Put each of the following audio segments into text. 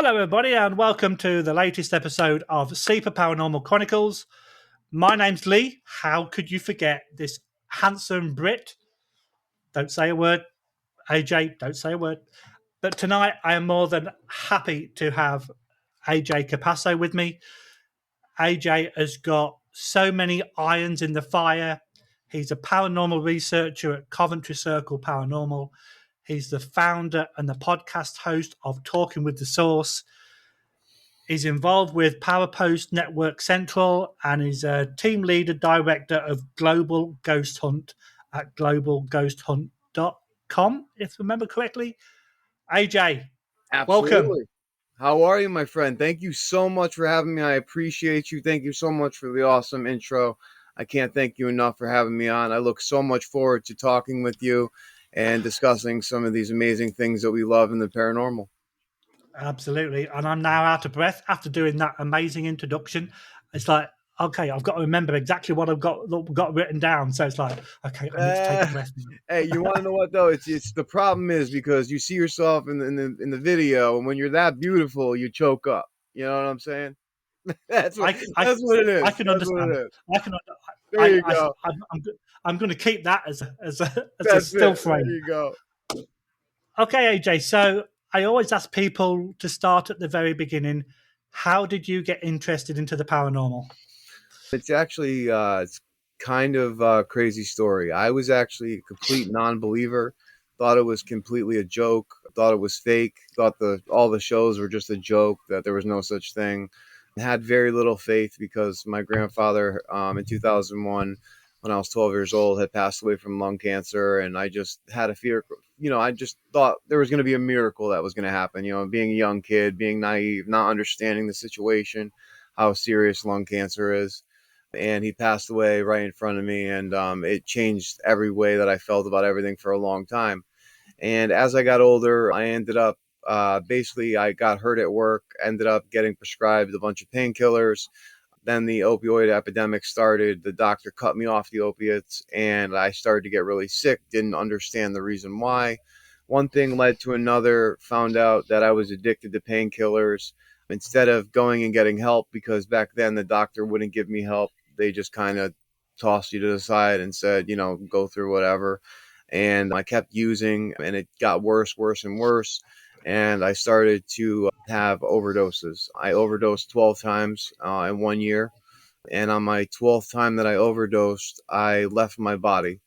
Hello, everybody, and welcome to the latest episode of Super Paranormal Chronicles. My name's Lee. How could you forget this handsome Brit? Don't say a word. AJ, don't say a word. But tonight, I am more than happy to have AJ Capasso with me. AJ has got so many irons in the fire. He's a paranormal researcher at Coventry Circle Paranormal. He's the founder and the podcast host of Talking with the Source. He's involved with Parapost Network Central and is a team leader director of Global Ghost Hunt at globalghosthunt.com, if I remember correctly. AJ, Absolutely. welcome. How are you, my friend? Thank you so much for having me. I appreciate you. Thank you so much for the awesome intro. I can't thank you enough for having me on. I look so much forward to talking with you and discussing some of these amazing things that we love in the paranormal. Absolutely. And I'm now out of breath after doing that amazing introduction. It's like, okay, I've got to remember exactly what I've got written down. So it's like, okay, I need to take a breath. Hey, you want to know what though? It's the problem is because you see yourself in the video, and when you're that beautiful, you choke up. You know what I'm saying? That's what it is. I can understand. There you go. I'm going to keep that as a That's still it. frame. There you go. Okay, AJ. So I always ask people to start at the very beginning. How did you get interested into the paranormal? It's actually it's kind of a crazy story. I was actually a complete non-believer. Thought it was completely a joke. Thought it was fake. Thought all the shows were just a joke. That there was no such thing. Had very little faith because my grandfather in 2001, when I was 12 years old, had passed away from lung cancer, and I just had a fear. I just thought there was going to be a miracle that was going to happen. Being a young kid, being naive, not understanding the situation, how serious lung cancer is. And he passed away right in front of me, and it changed every way that I felt about everything for a long time. And as I got older, I ended up basically I got hurt at work, ended up getting prescribed a bunch of painkillers. Then the opioid epidemic started. The doctor cut me off the opiates, and I started to get really sick. Didn't understand the reason why. One thing led to another. Found out that I was addicted to painkillers. Instead of going and getting help, because back then the doctor wouldn't give me help, they just kind of tossed you to the side and said, go through whatever. And I kept using, and it got worse and worse. And I started to have overdoses. I overdosed 12 times in 1 year. And on my 12th time that I overdosed, I left my body.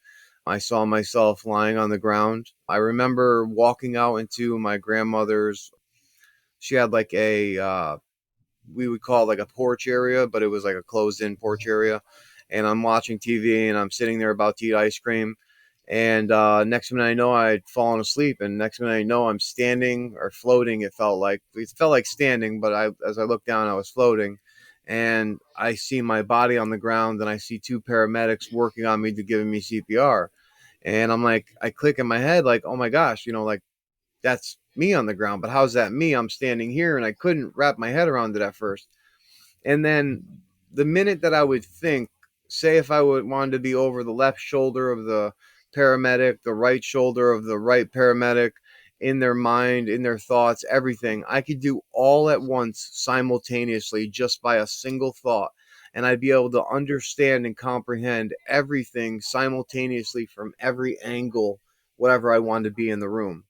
I saw myself lying on the ground. I remember walking out into my grandmother's. She had like we would call it like a porch area, but it was like a closed-in porch area. And I'm watching TV, and I'm sitting there about to eat ice cream. And next minute I know I'd fallen asleep, and next minute I know I'm standing or floating. It felt like standing, but as I looked down, I was floating, and I see my body on the ground, and I see two paramedics working on me to giving me CPR. And I'm like, I click in my head like, oh my gosh, like that's me on the ground, but how's that me? I'm standing here, and I couldn't wrap my head around it at first. And then the minute that I would think, say if I wanted to be over the left shoulder of the paramedic, the right shoulder of the right paramedic, in their mind, in their thoughts, everything, I could do all at once simultaneously just by a single thought. And I'd be able to understand and comprehend everything simultaneously from every angle, whatever I wanted to be in the room.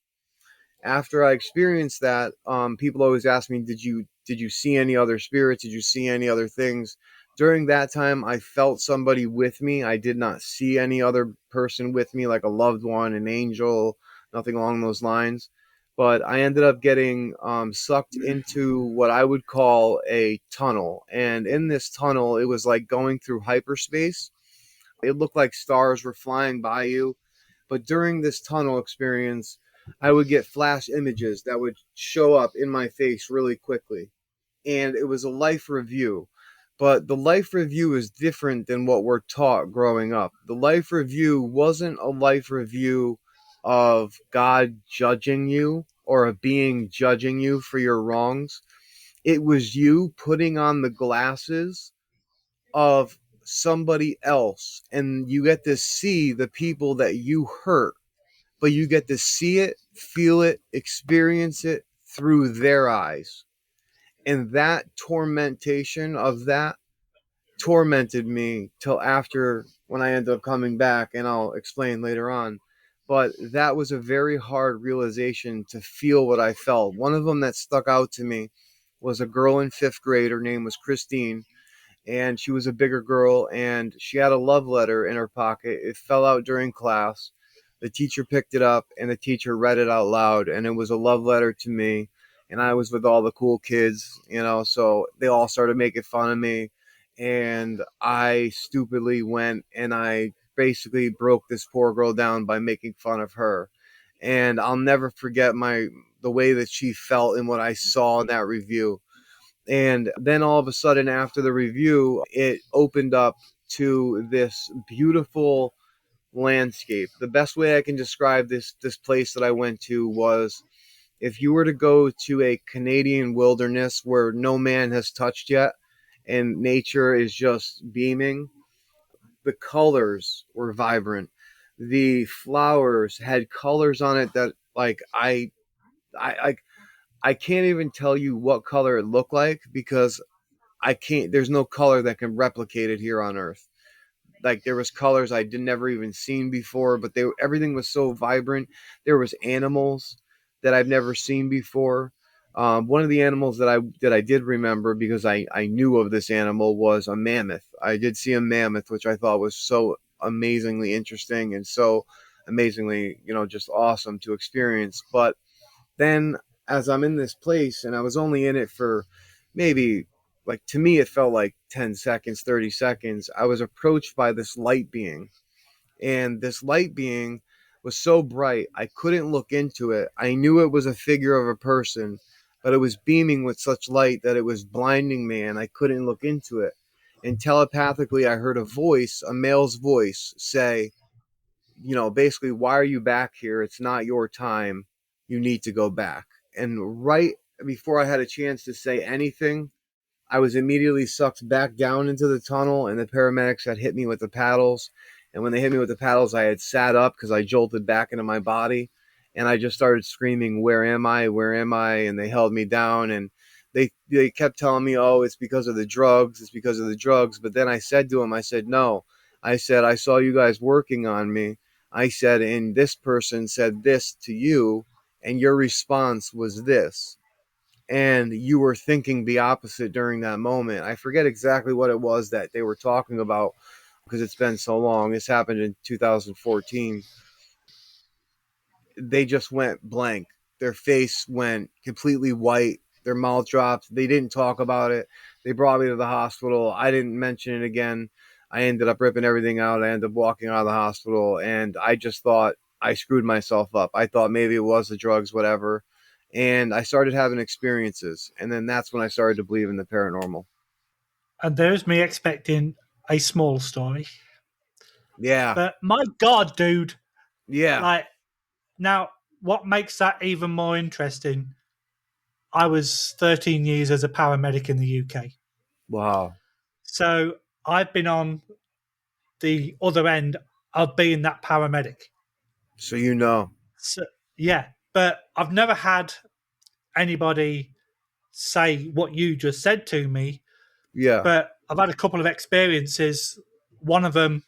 After I experienced that, people always ask me, did you see any other spirits? Did you see any other things? During that time, I felt somebody with me. I did not see any other person with me, like a loved one, an angel, nothing along those lines. But I ended up getting sucked into what I would call a tunnel. And in this tunnel, it was like going through hyperspace. It looked like stars were flying by you. But during this tunnel experience, I would get flash images that would show up in my face really quickly. And it was a life review. But the life review is different than what we're taught growing up. The life review wasn't a life review of God judging you or a being judging you for your wrongs. It was you putting on the glasses of somebody else, and you get to see the people that you hurt, but you get to see it, feel it, experience it through their eyes. And that tormentation of that tormented me till after when I ended up coming back, and I'll explain later on. But that was a very hard realization to feel what I felt. One of them that stuck out to me was a girl in fifth grade. Her name was Christine, and she was a bigger girl, and she had a love letter in her pocket. It fell out during class. The teacher picked it up, and the teacher read it out loud, and it was a love letter to me. And I was with all the cool kids, so they all started making fun of me. And I stupidly went and I basically broke this poor girl down by making fun of her. And I'll never forget the way that she felt and what I saw in that review. And then all of a sudden, after the review, it opened up to this beautiful landscape. The best way I can describe this place that I went to was, if you were to go to a Canadian wilderness where no man has touched yet and nature is just beaming, the colors were vibrant. The flowers had colors on it that, like, I I can't even tell you what color it looked like, because I can't. There's no color that can replicate it here on Earth. Like, there was colors I did never even seen before, but everything was so vibrant. There was animals that I've never seen before. One of the animals that I did remember, because I knew of this animal, was a mammoth. I did see a mammoth, which I thought was so amazingly interesting and so amazingly, just awesome to experience. But then, as I'm in this place, and I was only in it for maybe, like, to me, it felt like 10 seconds, 30 seconds, I was approached by this light being. And this light being was so bright, I couldn't look into it. I knew it was a figure of a person, but it was beaming with such light that it was blinding me, and I couldn't look into it. And telepathically, I heard a male's voice say, basically, why are you back here? It's not your time. You need to go back. And right before I had a chance to say anything, I was immediately sucked back down into the tunnel, and the paramedics had hit me with the paddles. And when they hit me with the paddles, I had sat up because I jolted back into my body. And I just started screaming, where am I? Where am I? And they held me down, and they kept telling me, oh, it's because of the drugs. It's because of the drugs. But then I said to them, I said, no. I said, I saw you guys working on me. I said, and this person said this to you, and your response was this. And you were thinking the opposite during that moment. I forget exactly what it was that they were talking about, because it's been so long. This happened in 2014. They just went blank. Their face went completely white. Their mouth dropped. They didn't talk about it. They brought me to the hospital. I didn't mention it again. I ended up ripping everything out. I ended up walking out of the hospital, and I just thought I screwed myself up. I thought maybe it was the drugs, whatever. And I started having experiences, and then that's when I started to believe in the paranormal. And there's me expecting a small story. Yeah. But my God, dude, Yeah. like, now, what makes that even more interesting? I was 13 years as a paramedic in the UK. Wow. So I've been on the other end of being that paramedic. So, you know. So, yeah, but I've never had anybody say what you just said to me. Yeah. But I've had a couple of experiences. One of them,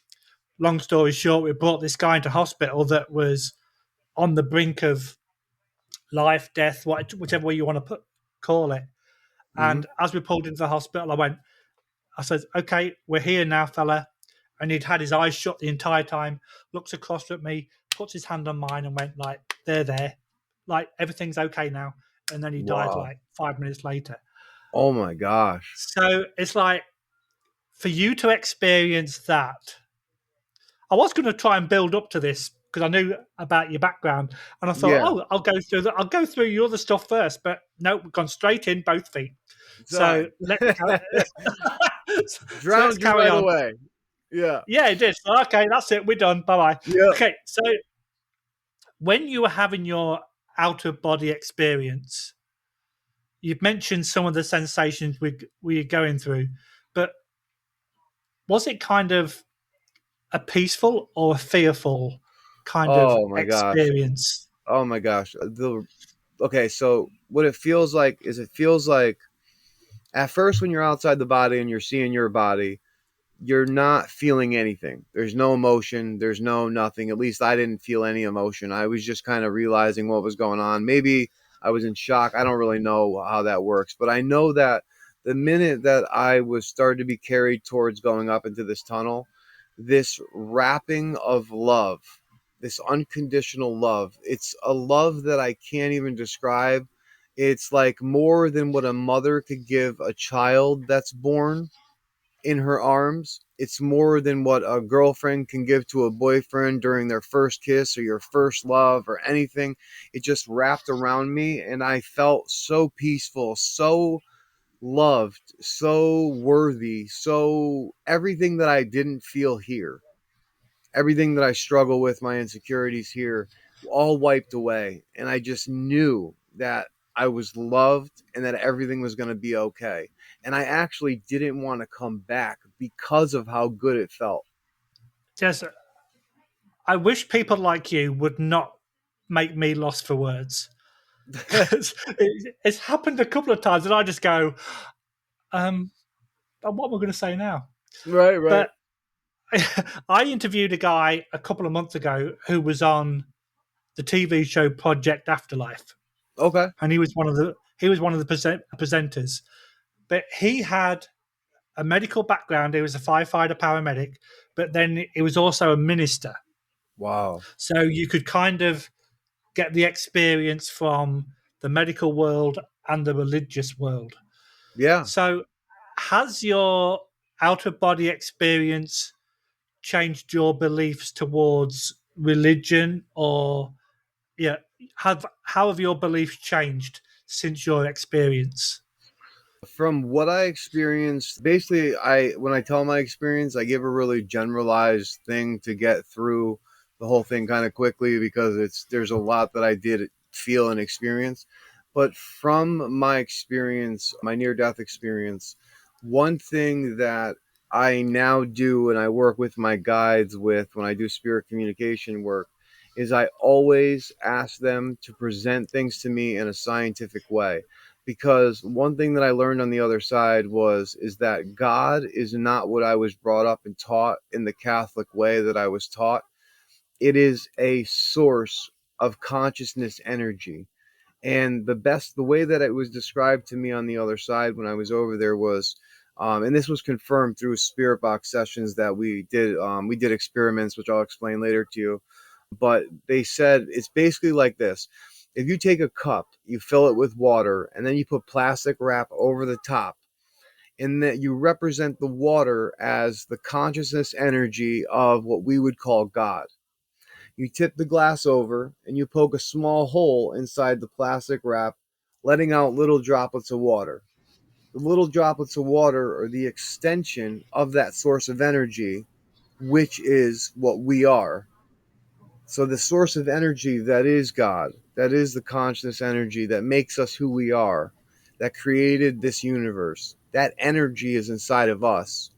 long story short, we brought this guy into hospital that was on the brink of life, death, whichever way you want to call it. Mm-hmm. And as we pulled into the hospital, I said, okay, we're here now, fella. And he'd had his eyes shut the entire time, looks across at me, puts his hand on mine and went like, they're there. Like, everything's okay now. And then he died Wow. like 5 minutes later. Oh my gosh. So it's like, for you to experience that, I was going to try and build up to this because I knew about your background, and I thought, Yeah. oh, I'll go through your other stuff first. But no, we've gone straight in both feet. So Done. so let's Drowned you carry right on. away. Yeah. Yeah, it did. So, okay, that's it. We're done. Bye bye. Yeah. Okay, so when you were having your out of body experience, you've mentioned some of the sensations we're going through, but was it kind of a peaceful or a fearful kind of Oh my gosh. experience? Oh my gosh. Okay, so what it feels like is, it feels like At first, when you're outside the body and you're seeing your body, you're not feeling anything. There's no emotion. There's no nothing. At least I didn't feel any emotion. I was just kind of realizing what was going on. Maybe I was in shock. I don't really know how that works, but I know that the minute that I was started to be carried towards going up into this tunnel, this wrapping of love, this unconditional love, it's a love that I can't even describe. It's like more than what a mother could give a child that's born in her arms. It's more than what a girlfriend can give to a boyfriend during their first kiss or your first love or anything. It just wrapped around me, and I felt so peaceful, so loved, so worthy, so everything that I didn't feel here, everything that I struggle with, my insecurities here, all wiped away. And I just knew that I was loved and that everything was going to be okay. And I actually didn't want to come back because of how good it felt. Just, I wish people like you would not make me lost for words. It's happened a couple of times, and I just go, what am I going to say now? Right, right. But I interviewed a guy a couple of months ago who was on the TV show Project Afterlife, Okay. and he was one of the presenters. But he had a medical background. He was a firefighter paramedic, but then he was also a minister. Wow. So you could kind of get the experience from the medical world and the religious world. Yeah. So has your out of body experience changed your beliefs towards religion, or yeah, how have your beliefs changed since your experience? From what I experienced, basically, I when I tell my experience, I give a really generalized thing to get through the whole thing kind of quickly because there's a lot that I did feel and experience. But from my experience, my near death experience, one thing that I now do and I work with my guides with when I do spirit communication work is I always ask them to present things to me in a scientific way, because one thing that I learned on the other side is that God is not what I was brought up and taught in the Catholic way that I was taught. It is a source of consciousness energy. And the way that it was described to me on the other side when I was over there was, and this was confirmed through spirit box sessions that we did. We did experiments, which I'll explain later to you. But they said it's basically like this: if you take a cup, you fill it with water, and then you put plastic wrap over the top, and that you represent the water as the consciousness energy of what we would call God. You tip the glass over and you poke a small hole inside the plastic wrap, letting out little droplets of water. The little droplets of water are the extension of that source of energy, which is what we are. So the source of energy that is God, that is the conscious energy that makes us who we are, that created this universe, that energy is inside of us.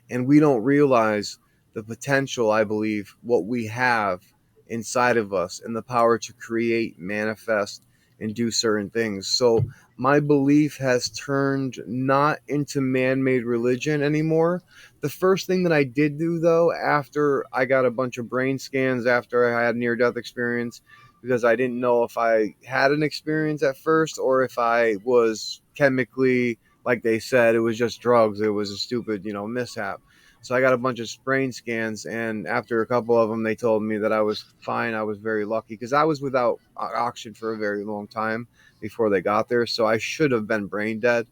And we don't realize the potential, I believe, what we have inside of us and the power to create, manifest, and do certain things. So my belief has turned not into man-made religion anymore. The first thing that I did do, though, after I got a bunch of brain scans after I had near-death experience, because I didn't know if I had an experience at first or if I was chemically, like they said, it was just drugs. It was a stupid, mishap. So I got a bunch of brain scans, and after a couple of them, they told me that I was fine. I was very lucky because I was without oxygen for a very long time before they got there. So I should have been brain dead.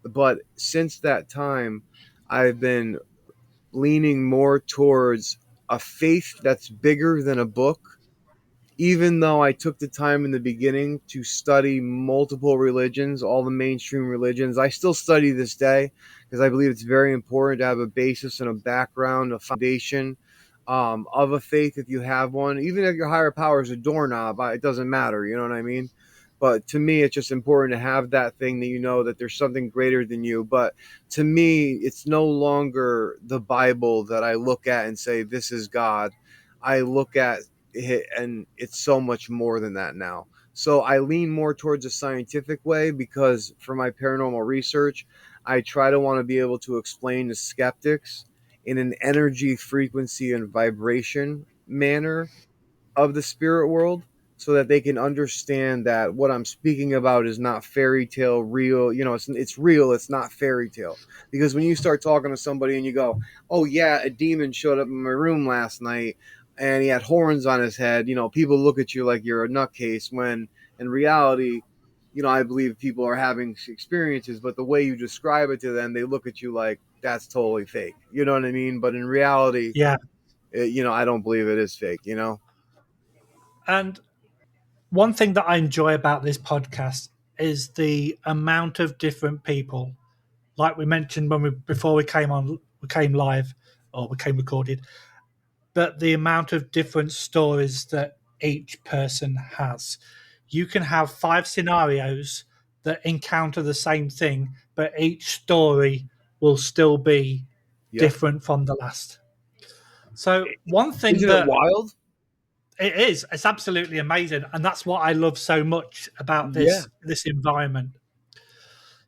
But since that time, I've been leaning more towards a faith that's bigger than a book. Even though I took the time in the beginning to study multiple religions, all the mainstream religions, I still study this day because I believe it's very important to have a basis and a background, a foundation of a faith if you have one. Even if your higher power is a doorknob, it doesn't matter. You know what I mean? But to me, it's just important to have that thing that you know that there's something greater than you. But to me, it's no longer the Bible that I look at and say, this is God. I look at it, and it's so much more than that now. So I lean more towards a scientific way because for my paranormal research, I try to want to be able to explain to skeptics in an energy, frequency, and vibration manner of the spirit world, so that they can understand that what I'm speaking about is not fairy tale real. It's real. It's not fairy tale. Because when you start talking to somebody and you go, "Oh yeah, a demon showed up in my room last night and he had horns on his head," people look at you like you're a nutcase. When in reality, I believe people are having experiences, but the way you describe it to them, they look at you like that's totally fake. You know what I mean? But in reality, Yeah. I don't believe it is fake. And one thing that I enjoy about this podcast is the amount of different people, like we mentioned when before we came live or became recorded, but the amount of different stories that each person has. You can have 5 scenarios that encounter the same thing, but each story will still be Yep. different from the last. So one thing Isn't it that wild? it's absolutely amazing, and that's what I love so much about Yeah. this environment.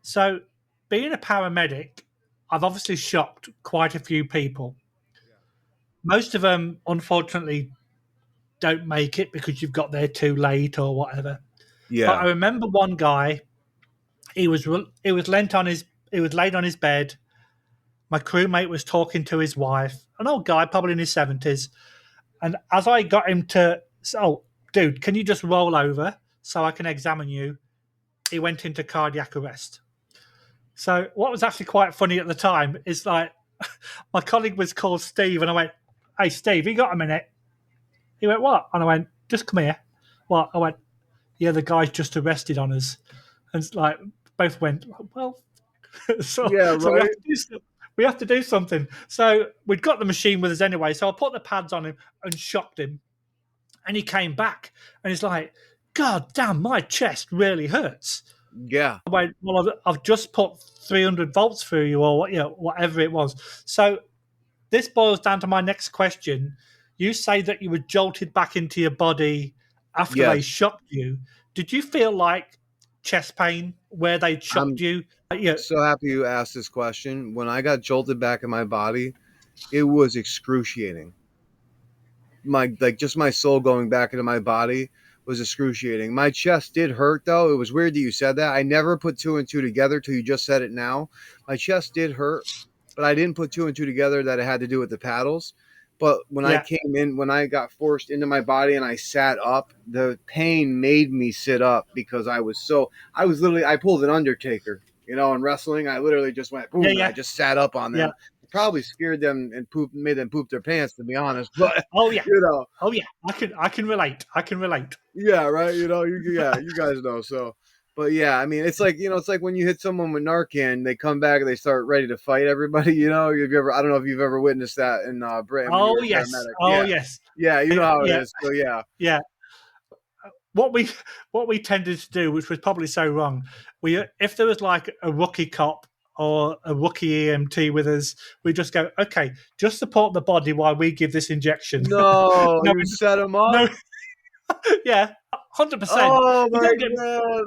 So being a paramedic, I've obviously shocked quite a few people. Most of them, unfortunately, don't make it because you've got there too late or whatever. But Yeah. I remember one guy. He was lent on his he was laid on his bed. My crewmate was talking to his wife, an old guy, probably in his 70s. And as I got him to, "Oh, dude, can you just roll over so I can examine you?" He went into cardiac arrest. So what was actually quite funny at the time is like my colleague was called Steve, and I went, "Hey, Steve, you got a minute?" He went, "What?" And I went, "Just come here." What? I went, "Yeah, the guy's just arrested on us." And it's like both went, "Well," Yeah, so right. we have to do something. So we'd got the machine with us anyway. So I put the pads on him and shocked him, and he came back and he's like, "God damn, my chest really hurts." Yeah. I went, "Well, I've just put 300 volts through you, or whatever it was." So this boils down to my next question. You say that you were jolted back into your body after they Yes. shocked you. Did you feel like chest pain where they shocked I'm you? Yeah. so happy you asked this question. When I got jolted back in my body, it was excruciating. Just my soul going back into my body was excruciating. My chest did hurt though. It was weird that you said that. I never put two and two together till you just said it now. My chest did hurt, but I didn't put two and two together that it had to do with the paddles. But Yeah. when I got forced into my body and I sat up, the pain made me sit up because I was literally, I pulled an Undertaker, in wrestling. I literally just went boom Yeah. and I Yeah. just sat up on Yeah. them. It probably scared them and made them poop their pants, to be honest. But, Oh yeah. you know, Oh yeah. I can relate. I can relate. yeah, right. You guys know. So, but yeah, I mean, it's like when you hit someone with Narcan, they come back and they start ready to fight everybody. I don't know if you've ever witnessed that in Britain when you Oh were a yes. paramedic. Oh yes. Yeah, you know how it Yeah. is. So yeah, Yeah. What we what we tended to do, which was probably so wrong, we if there was like a rookie cop or a rookie EMT with us, we just go, "Okay, just support the body while we give this injection." no, No, you set them up. no, yeah, 100%. Oh You my don't get god.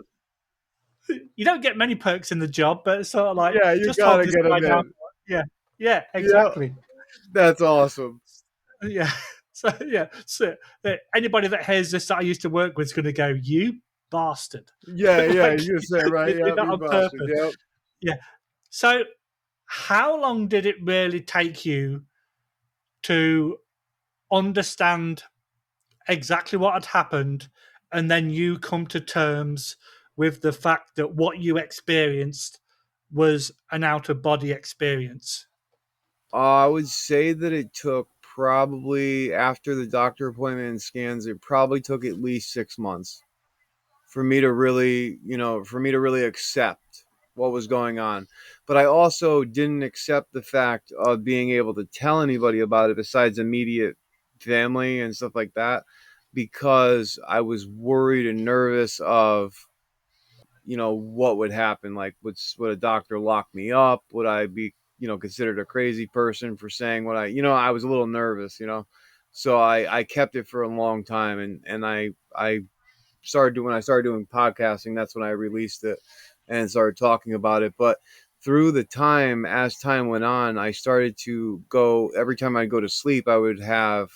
you don't get many perks in the job, but it's sort of like Yeah, you just hold gotta this get guy them down. in. Yeah, yeah, Yeah, exactly. that's awesome. Yeah. So anybody that hears this that I used to work with is going to go, "You bastard!" Yeah, yeah, Like you say right. they did Yeah, that you on bastard. purpose. Yep. Yeah. So, how long did it really take you to understand exactly what had happened, and then you come to terms with the fact that what you experienced was an out of body experience? I would say that it took probably after the doctor appointment and scans, it probably took at least 6 months for me to really, accept what was going on. But I also didn't accept the fact of being able to tell anybody about it besides immediate family and stuff like that because I was worried and nervous of what would happen. Like, would a doctor lock me up? Would I be considered a crazy person for saying what I was a little nervous, so I kept it for a long time, and I started doing, when I started doing podcasting, that's when I released it and started talking about it. But through the time, as time went on, I started to go, every time I go to sleep, I would have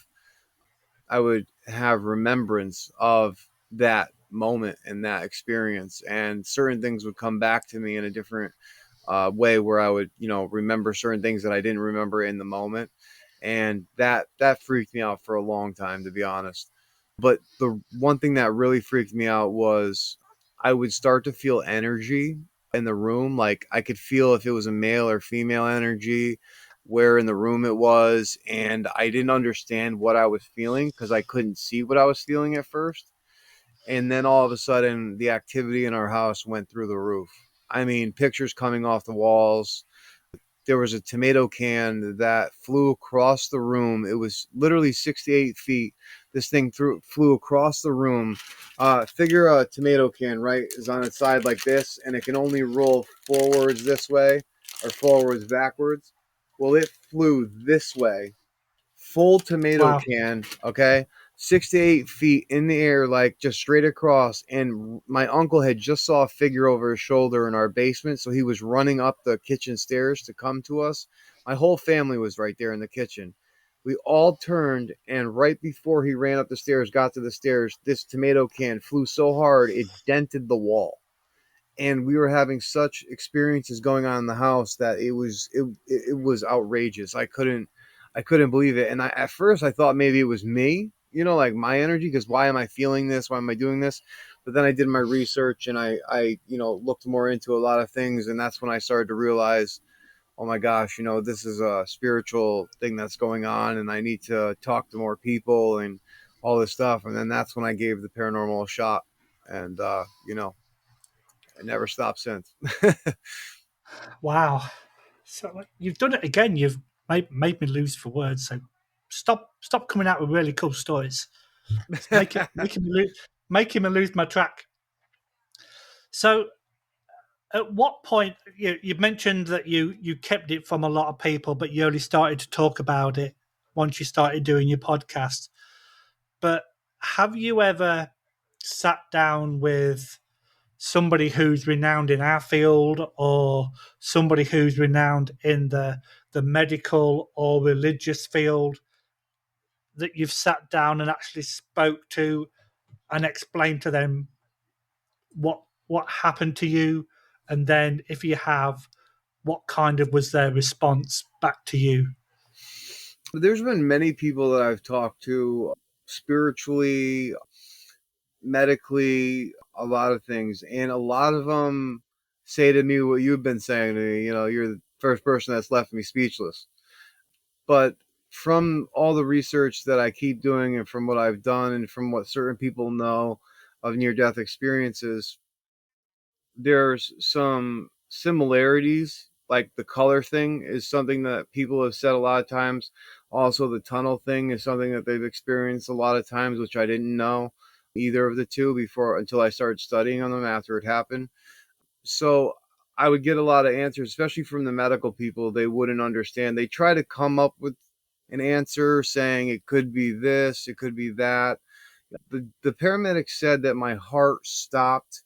remembrance of that moment and that experience, and certain things would come back to me in a different way, where I would, remember certain things that I didn't remember in the moment. And that freaked me out for a long time, to be honest. But the one thing that really freaked me out was I would start to feel energy in the room. Like I could feel if it was a male or female energy, where in the room it was. And I didn't understand what I was feeling because I couldn't see what I was feeling at first. And then all of a sudden, the activity in our house went through the roof. I mean, pictures coming off the walls. There was a tomato can that flew across the room. It was literally 68 feet. This thing flew across the room. Figure a tomato can, right, is on its side like this, and it can only roll forwards this way or forwards backwards. Well, it flew this way, full tomato Wow. can, okay, 6 to 8 feet in the air, like just straight across. And my uncle had just saw a figure over his shoulder in our basement, so he was running up the kitchen stairs to come to us. My whole family was right there in the kitchen. We all turned, and right before he ran up the stairs, got to the stairs, this tomato can flew so hard it dented the wall. And we were having such experiences going on in the house that it was outrageous. I couldn't believe it. And at first I thought maybe it was me, like my energy, because why am I feeling this? Why am I doing this? But then I did my research, and I looked more into a lot of things, and that's when I started to realize, oh my gosh, this is a spiritual thing that's going on, and I need to talk to more people and all this stuff. And then that's when I gave the paranormal a shot, and I never stopped since. Wow. So like, you've done it again. You've made me lose for words. So stop coming out with really cool stories. It's making me lose my track. So at what point you mentioned that you kept it from a lot of people, but you only started to talk about it once you started doing your podcast. But have you ever sat down with somebody who's renowned in our field, or somebody who's renowned in the medical or religious field, that you've sat down and actually spoke to and explained to them what happened to you, and then if you have, what kind of was their response back to you? There's been many people that I've talked to, spiritually, medically, a lot of things. And a lot of them say to me what you've been saying to me. You're the first person that's left me speechless. But from all the research that I keep doing, and from what I've done, and from what certain people know of near death experiences, there's some similarities. Like the color thing is something that people have said a lot of times. Also, the tunnel thing is something that they've experienced a lot of times, which I didn't know either of the two before, until I started studying on them after it happened. So I would get a lot of answers, especially from the medical people. They wouldn't understand. They try to come up with an answer saying it could be this, it could be that. The paramedic said that my heart stopped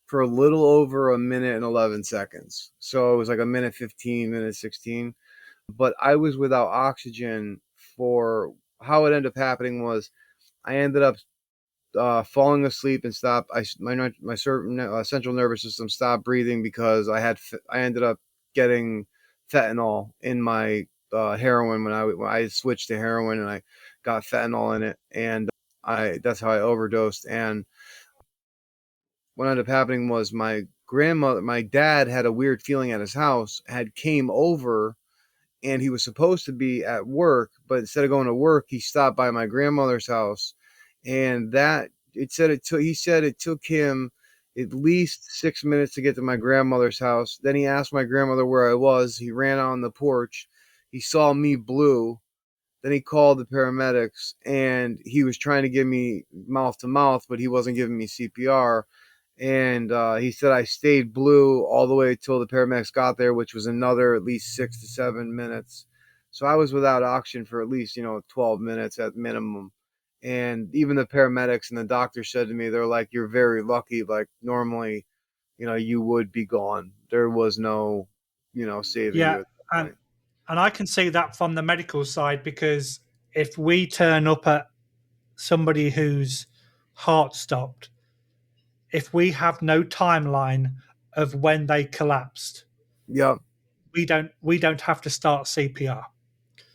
for a little over a minute and 11 seconds. So it was like a minute 15, minute 16. But I was without oxygen. For how it ended up happening was I ended up falling asleep and stopped. My central nervous system stopped breathing because I ended up getting fentanyl in my heroin when I switched to heroin, and I got fentanyl in it, and that's how I overdosed. And what ended up happening was my dad had a weird feeling at his house, had came over, and he was supposed to be at work, but instead of going to work, he stopped by my grandmother's house. And he said it took him at least 6 minutes to get to my grandmother's house. Then he asked my grandmother where I was. He ran out on the porch. He saw me blue. Then he called the paramedics, and he was trying to give me mouth to mouth, but he wasn't giving me CPR. And he said I stayed blue all the way till the paramedics got there, which was another at least 6 to 7 minutes. So I was without oxygen for at least 12 minutes at minimum. And even the paramedics and the doctor said to me, they're like, "You're very lucky. Like normally, you would be gone. There was no, saving Yeah, you at that and point. I can see that from the medical side, because if we turn up at somebody whose heart stopped, if we have no timeline of when they collapsed, Yep. we don't have to start CPR,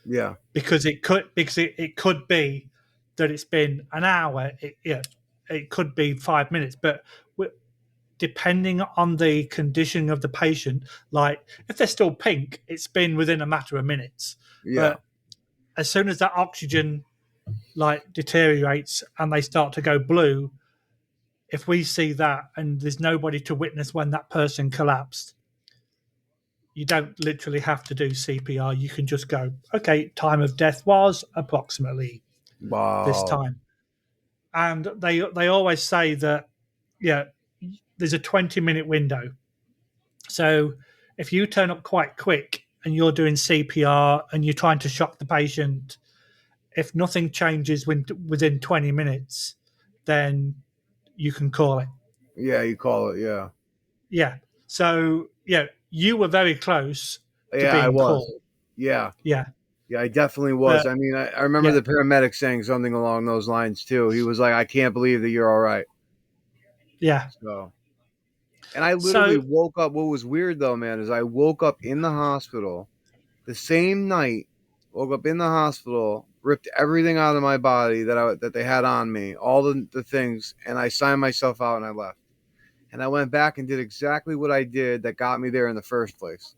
Yeah. because it could be that it's been an hour. It could be 5 minutes, but depending on the condition of the patient, like if they're still pink, it's been within a matter of minutes. Yeah. But as soon as that oxygen like deteriorates and they start to go blue, if we see that and there's nobody to witness when that person collapsed, you don't literally have to do CPR. You can just go, okay, time of death was approximately this Wow. time. And they always say that, yeah, there's a 20-minute window. So if you turn up quite quick and you're doing CPR and you're trying to shock the patient, if nothing changes within 20 minutes, then you can call it. Yeah, you call it. Yeah. Yeah. So, yeah, you were very close to Yeah, I being was. called. Yeah. Yeah. Yeah, I definitely was. But, I mean, I remember yeah, the paramedic saying something along those lines too. He was like, "I can't believe that you're all right." yeah. So, and I literally So, woke up. What was weird though, man, is I woke up in the hospital the same night. Woke up in the hospital, ripped everything out of my body that they had on me, all the things, and I signed myself out and I left. And I went back and did exactly what I did that got me there in the first place,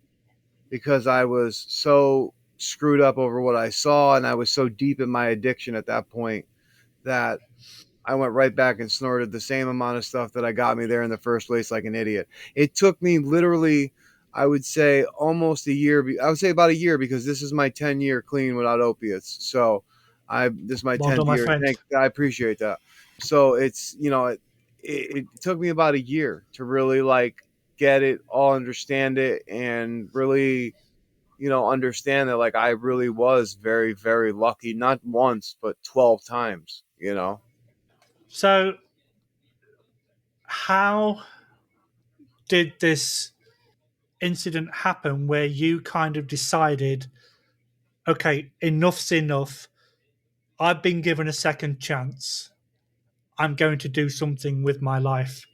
because I was so screwed up over what I saw, and I was so deep in my addiction at that point that I went right back and snorted the same amount of stuff that I got me there in the first place, like an idiot. It took me literally, I would say, almost a year. I would say about a year, because this is my 10-year clean without opiates. So this is my well 10th done, my year. friend. I appreciate that. So it's, it took me about a year to really like get it all, understand it, and really, understand that like I really was very, very lucky, not once, but 12 times. So, how did this incident happen where you kind of decided, okay, enough's enough. I've been given a second chance. I'm going to do something with my life.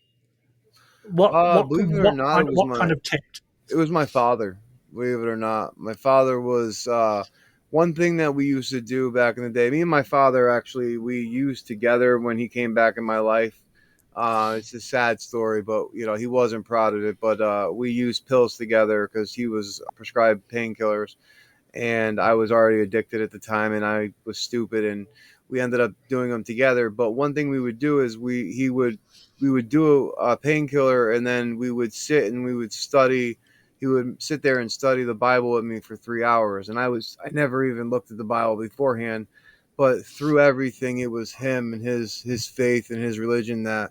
Believe it or not, What kind of tipped? it was my father. Believe it or not, my father was one thing that we used to do back in the day. Me and my father actually we used together when he came back in my life. It's a sad story, but he wasn't proud of it. But we used pills together because he was prescribed painkillers, and I was already addicted at the time, and I was stupid, and we ended up doing them together. But one thing we would do is we would do a painkiller, and then we would sit and we would study. He would sit there and study the Bible with me for 3 hours, and I never even looked at the Bible beforehand, but through everything, it was him and his faith and his religion that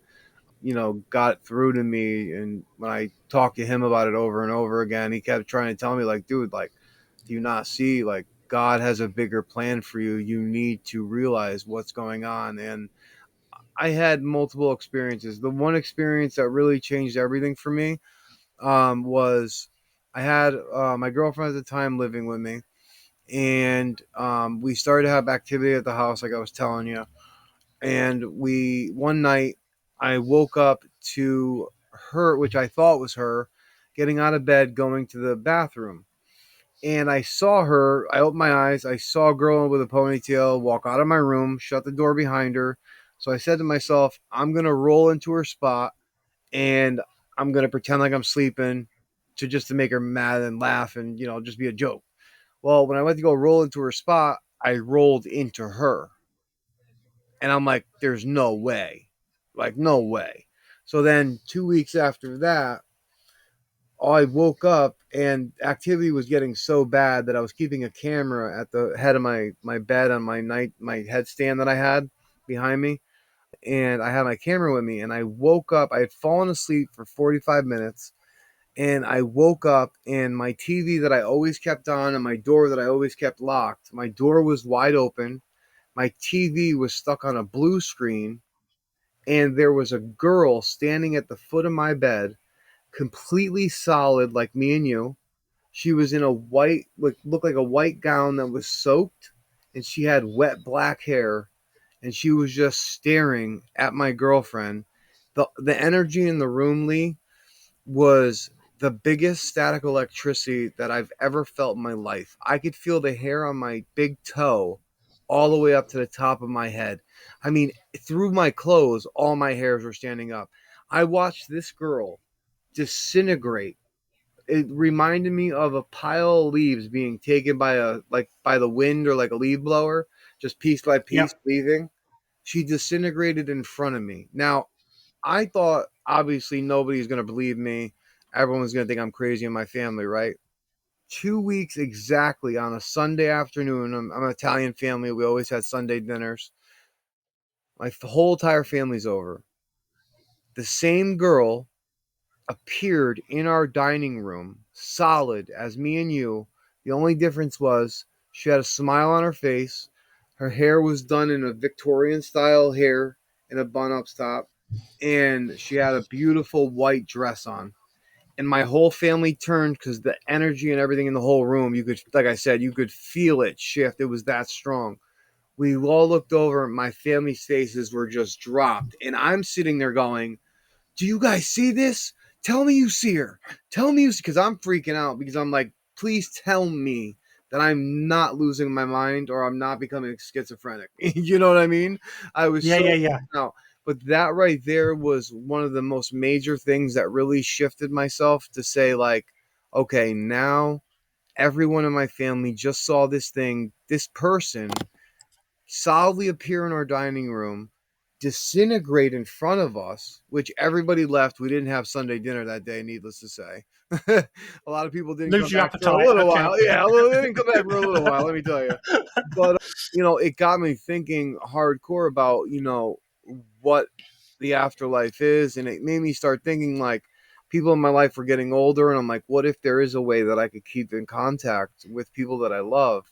got through to me. And when I talked to him about it over and over again, he kept trying to tell me like, dude, like, do you not see, like, God has a bigger plan for you? You need to realize what's going on. And I had multiple experiences. The one experience that really changed everything for me was I had my girlfriend at the time living with me, and we started to have activity at the house, like I was telling you. And one night, I woke up to her, which I thought was her, getting out of bed, going to the bathroom. And I saw her. I opened my eyes. I saw a girl with a ponytail walk out of my room, shut the door behind her. So I said to myself, I'm going to roll into her spot, and I'm going to pretend like I'm sleeping to make her mad and laugh and, just be a joke. Well, when I went to go roll into her spot, I rolled into her. And I'm like, there's no way. Like, no way. So then 2 weeks after that, I woke up and activity was getting so bad that I was keeping a camera at the head of my bed on my headstand that I had behind me. And I had my camera with me, and I woke up. I had fallen asleep for 45 minutes, and I woke up, and my TV that I always kept on and my door that I always kept locked, my door was wide open. My TV was stuck on a blue screen, and there was a girl standing at the foot of my bed, completely solid, like me and you, She was in a white, looked like a white gown that was soaked, and she had wet black hair, and she was just staring at my girlfriend. The energy in the room, Lee, was the biggest static electricity that I've ever felt in my life. I could feel the hair on my big toe all the way up to the top of my head. I mean, through my clothes, all my hairs were standing up. I watched this girl disintegrate. It reminded me of a pile of leaves being taken by by the wind or like a leaf blower, just piece by piece Yep. leaving. She disintegrated in front of me. Now, I thought obviously nobody's going to believe me. Everyone's going to think I'm crazy in my family, right? 2 weeks exactly on a Sunday afternoon. I'm an Italian family. We always had Sunday dinners. My whole entire family's over. The same girl appeared in our dining room, solid as me and you. The only difference was she had a smile on her face. Her hair was done in a Victorian style hair in a bun up top, and she had a beautiful white dress on. And my whole family turned because the energy and everything in the whole room, you could, like I said, you could feel it shift. It was that strong. We all looked over, and my family's faces were just dropped. And I'm sitting there going, do you guys see this? Tell me you see her. Tell me you see, because I'm freaking out because I'm like, please tell me that I'm not losing my mind or I'm not becoming schizophrenic. You know what I mean? I was Yeah, so yeah, yeah. out. But that right there was one of the most major things that really shifted myself to say, like, okay, now everyone in my family just saw this thing, this person solidly appear in our dining room, disintegrate in front of us, which everybody left. We didn't have Sunday dinner that day, needless to say. A lot of people didn't come Lose your back for a appetite. little Okay, while. okay. Yeah, they didn't come back for a little while, let me tell you. But, it got me thinking hardcore about, what the afterlife is. And it made me start thinking, like, people in my life were getting older. And I'm like, what if there is a way that I could keep in contact with people that I love?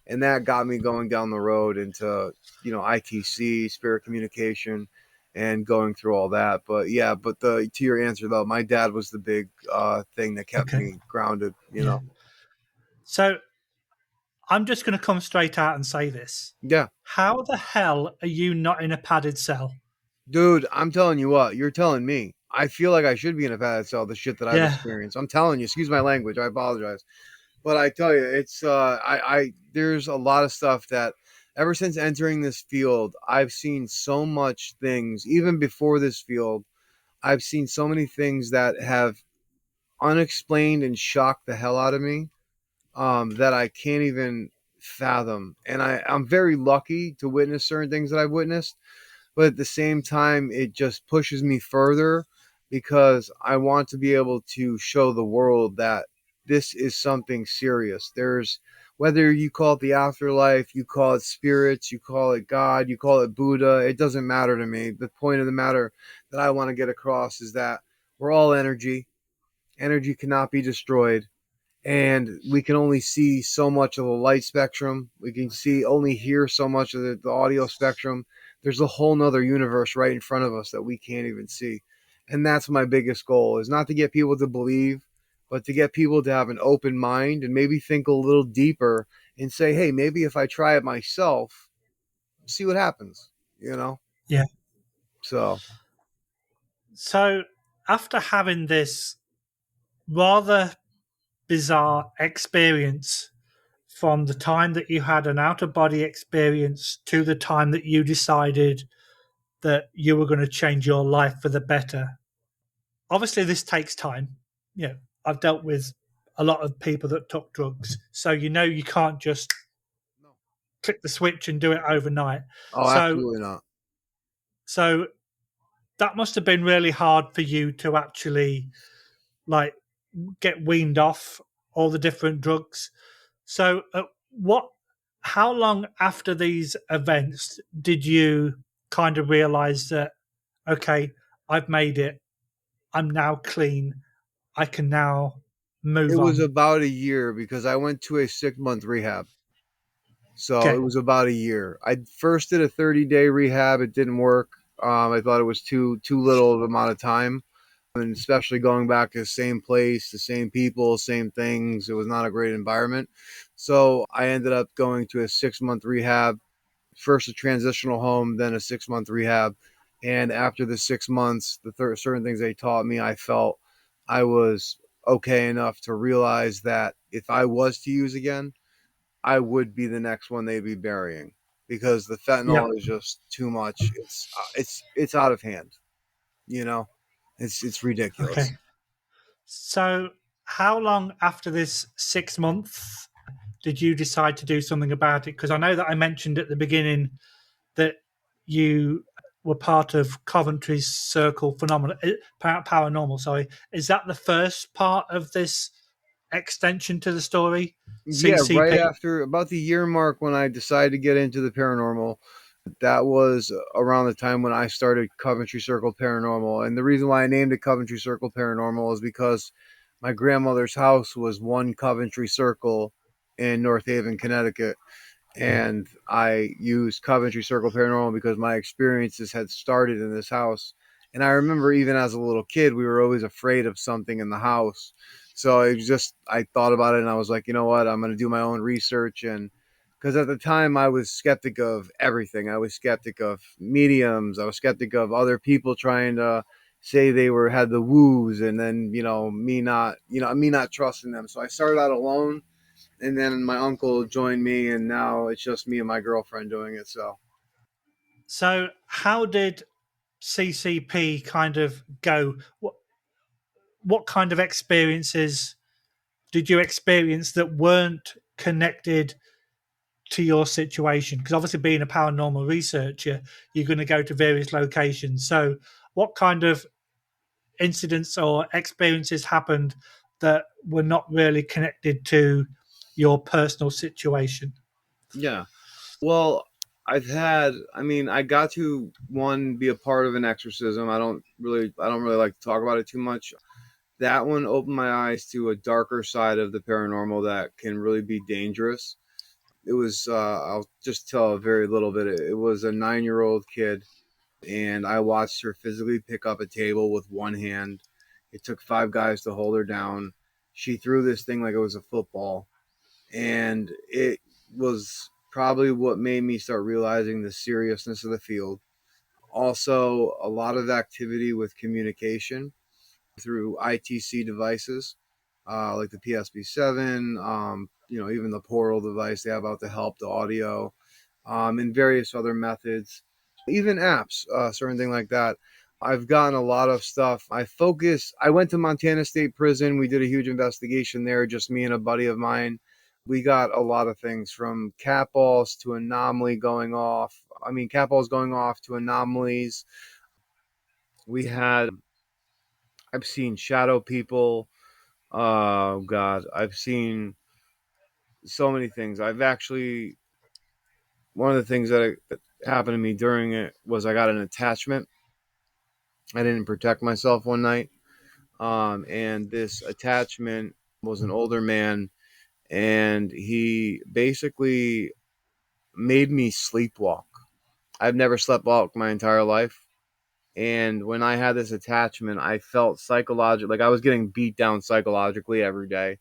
And that got me going down the road into ITC, spirit communication, and going through all that. But yeah, but the to your answer though, my dad was the big thing that kept Okay. me grounded. Yeah. So I'm just going to come straight out and say this. Yeah, How the hell are you not in a padded cell? dude, I'm telling you what, you're telling me. I feel like I should be in a padded cell. The shit that I've Yeah. experienced. I'm telling you. Excuse my language. I apologize. But I tell you, it's I there's a lot of stuff that ever since entering this field, I've seen so much things. Even before this field, I've seen so many things that have unexplained and shocked the hell out of me, that I can't even fathom. And I'm very lucky to witness certain things that I've witnessed, but at the same time, it just pushes me further because I want to be able to show the world that this is something serious. There's, whether you call it the afterlife, you call it spirits, you call it God, you call it Buddha, it doesn't matter to me. The point of the matter that I want to get across is that we're all energy. Energy cannot be destroyed, and we can only see so much of the light spectrum. We can see only hear so much of the audio spectrum. There's a whole nother universe right in front of us that we can't even see. And that's my biggest goal, is not to get people to believe, but to get people to have an open mind and maybe think a little deeper and say, hey, maybe if I try it myself, see what happens, you know? Yeah. So So after having this rather bizarre experience from the time that you had an out of body experience to the time that you decided that you were going to change your life for the better. Obviously, this takes time. I've dealt with a lot of people that took drugs, so you can't just no. click the switch and do it overnight. Oh, So, absolutely not. so that must have been really hard for you to actually like get weaned off all the different drugs. So, what? How long after these events did you kind of realize that okay, I've made it. I'm now clean. I can now It move was on. about a year because I went to a 6 month rehab. So it Okay. was about a year. I first did a 30-day rehab. It didn't work. I thought it was too little of amount of time. and especially going back to the same place, the same people, same things. It was not a great environment. So I ended up going to a 6-month rehab, first a transitional home, then a 6-month rehab. And after the 6 months, certain things they taught me, I felt I was okay enough to realize that if I was to use again, I would be the next one they'd be burying, because the Yep. fentanyl is just too much. It's out of hand. You know, it's ridiculous. Okay. So, how long after this 6 months did you decide to do something about it? Because I know that I mentioned at the beginning that you were part of Coventry's Circle Phenomenal Paranormal. Sorry, is that the first part of this extension to the story? Yeah, right CCP. after about the year mark when I decided to get into the paranormal, that was around the time when I started Coventry Circle Paranormal. And the reason why I named it Coventry Circle Paranormal is because my grandmother's house was one Coventry Circle in North Haven, Connecticut. And I used Coventry Circle Paranormal because my experiences had started in this house. And I remember even as a little kid, we were always afraid of something in the house. So it was just, I thought about it and I was like, you know what, I'm going to do my own research. And because at the time I was skeptic of everything, I was skeptic of mediums, I was skeptic of other people trying to say they were had the woos, and then me not trusting them. So I started out alone, and then my uncle joined me, and now it's just me and my girlfriend doing it. So So, how did CCP kind of go? What kind of experiences did you experience that weren't connected to your situation? Because obviously, being a paranormal researcher, you're going to go to various locations. So, what kind of incidents or experiences happened that were not really connected to your personal situation? yeah, well, I got to one be a part of an exorcism. I don't really like to talk about it too much. That one opened my eyes to a darker side of the paranormal that can really be dangerous. It was I'll just tell a very little bit. It was a 9-year-old kid, and I watched her physically pick up a table with one hand. It took 5 guys to hold her down. She threw this thing like it was a football, and it was probably what made me start realizing the seriousness of the field. Also, a lot of activity with communication through ITC devices, like the PSP7, even the Portal device they have out to help the audio, and various other methods, even apps, certain thing like that. I've gotten a lot of stuff. I went to Montana State Prison. We did a huge investigation there, just me and a buddy of mine. We got a lot of things from cat balls to anomaly going off. Cat balls going off to anomalies. We had, I've seen shadow people. Oh God, I've seen so many things. One of the things that happened to me during it was I got an attachment. I didn't protect myself one night. And this attachment was an older man, and he basically made me sleepwalk. I've never slept walk my entire life. And when I had this attachment, I felt psychological, like I was getting beat down psychologically every day.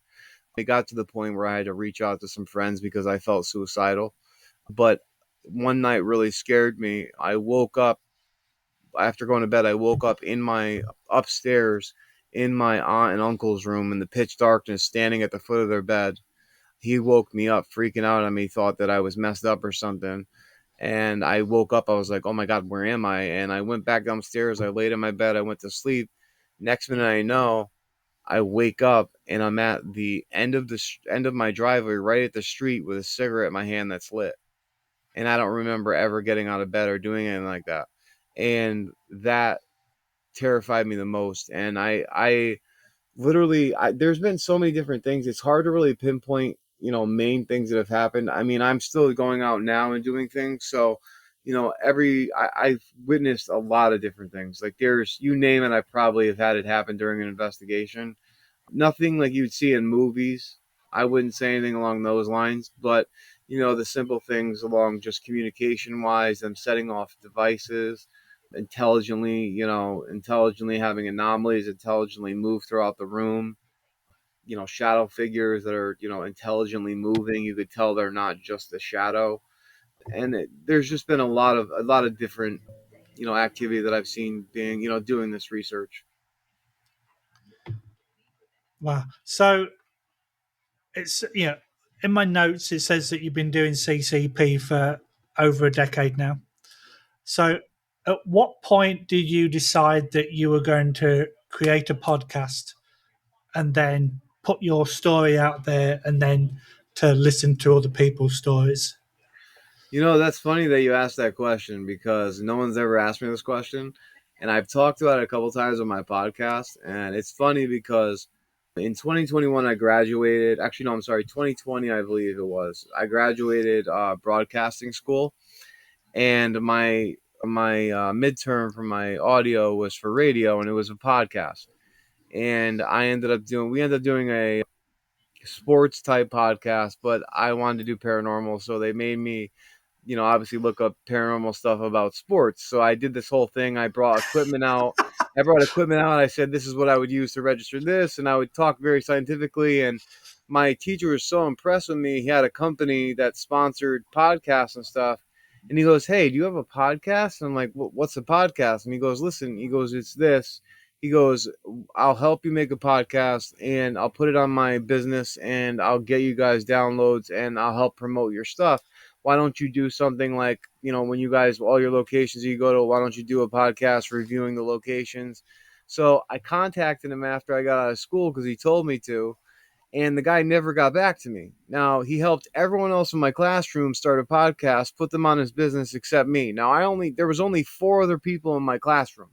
It got to the point where I had to reach out to some friends because I felt suicidal. But one night really scared me. I woke up after going to bed. I woke up in my upstairs in my aunt and uncle's room in the pitch darkness, standing at the foot of their bed. He woke me up, freaking out on me, thought that I was messed up or something. And I woke up. I was like, "Oh my God, where am I?" And I went back downstairs. I laid in my bed. I went to sleep. Next minute, I know I wake up and I'm at the end of my driveway, right at the street, with a cigarette in my hand that's lit. And I don't remember ever getting out of bed or doing anything like that. And that terrified me the most. And I literally, there's been so many different things. It's hard to really pinpoint, main things that have happened. I'm still going out now and doing things. So, I've witnessed a lot of different things. Like there's, you name it, I probably have had it happen during an investigation. Nothing like you'd see in movies. I wouldn't say anything along those lines, but the simple things along just communication wise, them setting off devices, intelligently, intelligently having anomalies, intelligently move throughout the room. Shadow figures that are, intelligently moving. You could tell they're not just a shadow. And there's just been a lot of different, activity that I've seen being, doing this research. Wow. So it's in my notes it says that you've been doing CCP for over a decade now. So at what point did you decide that you were going to create a podcast and then put your story out there and then to listen to other people's stories? That's funny that you asked that question because no one's ever asked me this question. And I've talked about it a couple times on my podcast. And it's funny because in 2021, I graduated. Actually, no, I'm sorry, 2020, I believe it was. I graduated broadcasting school. And my midterm for my audio was for radio, and it was a podcast. And we ended up doing a sports type podcast, but I wanted to do paranormal. So they made me obviously look up paranormal stuff about sports. So I did this whole thing. I brought equipment out. I said, this is what I would use to register this. And I would talk very scientifically. And my teacher was so impressed with me. He had a company that sponsored podcasts and stuff. And he goes, hey, do you have a podcast? And I'm like, what's a podcast? And he goes, listen, it's this. He goes, I'll help you make a podcast and I'll put it on my business and I'll get you guys downloads and I'll help promote your stuff. Why don't you do something like, when you guys, all your locations you go to, why don't you do a podcast reviewing the locations? So I contacted him after I got out of school because he told me to, and the guy never got back to me. Now, he helped everyone else in my classroom start a podcast, put them on his business except me. Now, there was only 4 other people in my classroom.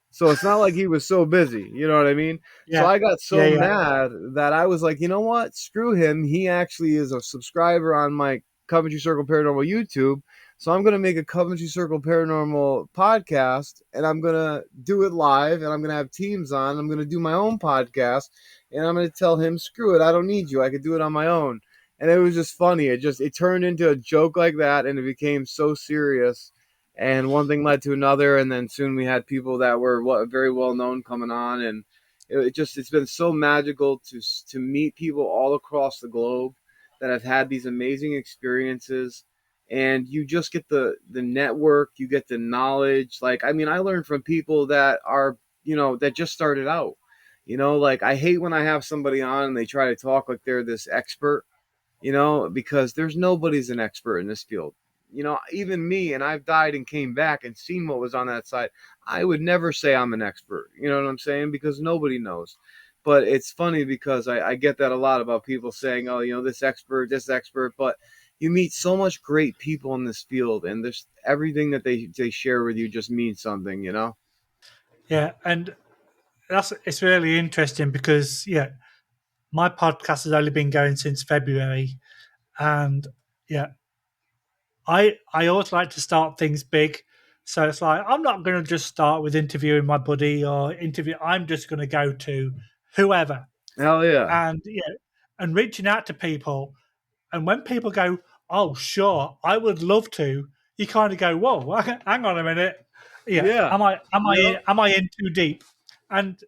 So it's not like he was so busy, you know what I mean? So Yeah. I got so Yeah. mad that I was like, you know what? Screw him. He actually is a subscriber on my Coventry Circle Paranormal YouTube. So I'm going to make a Coventry Circle Paranormal podcast and I'm going to do it live and I'm going to have teams on. I'm going to do my own podcast and I'm going to tell him, screw it. I don't need you. I could do it on my own. And it was just funny. It turned into a joke like that and it became so serious. And one thing led to another, and then soon we had people that were very well known coming on, and it's been so magical to meet people all across the globe that have had these amazing experiences, and you just get the network, you get the knowledge. Like, I mean, I learned from people that are that just started out. Like, I hate when I have somebody on and they try to talk like they're this expert, because nobody's an expert in this field. Even me, and I've died and came back and seen what was on that side. I would never say I'm an expert. You know what I'm saying? Because nobody knows. But it's funny because I get that a lot about people saying, oh, this expert. But you meet so much great people in this field, and there's everything that they share with you just means something. Yeah. And it's really interesting because my podcast has only been going since February, and yeah, I always like to start things big. So it's like I'm not going to just start with interviewing my buddy or interview. I'm just going to go to whoever Hell yeah. and and reaching out to people. And when people go, "Oh, sure, I would love to," you kind of go, "Whoa, hang on a minute, yeah, Yeah. am I in too deep?" And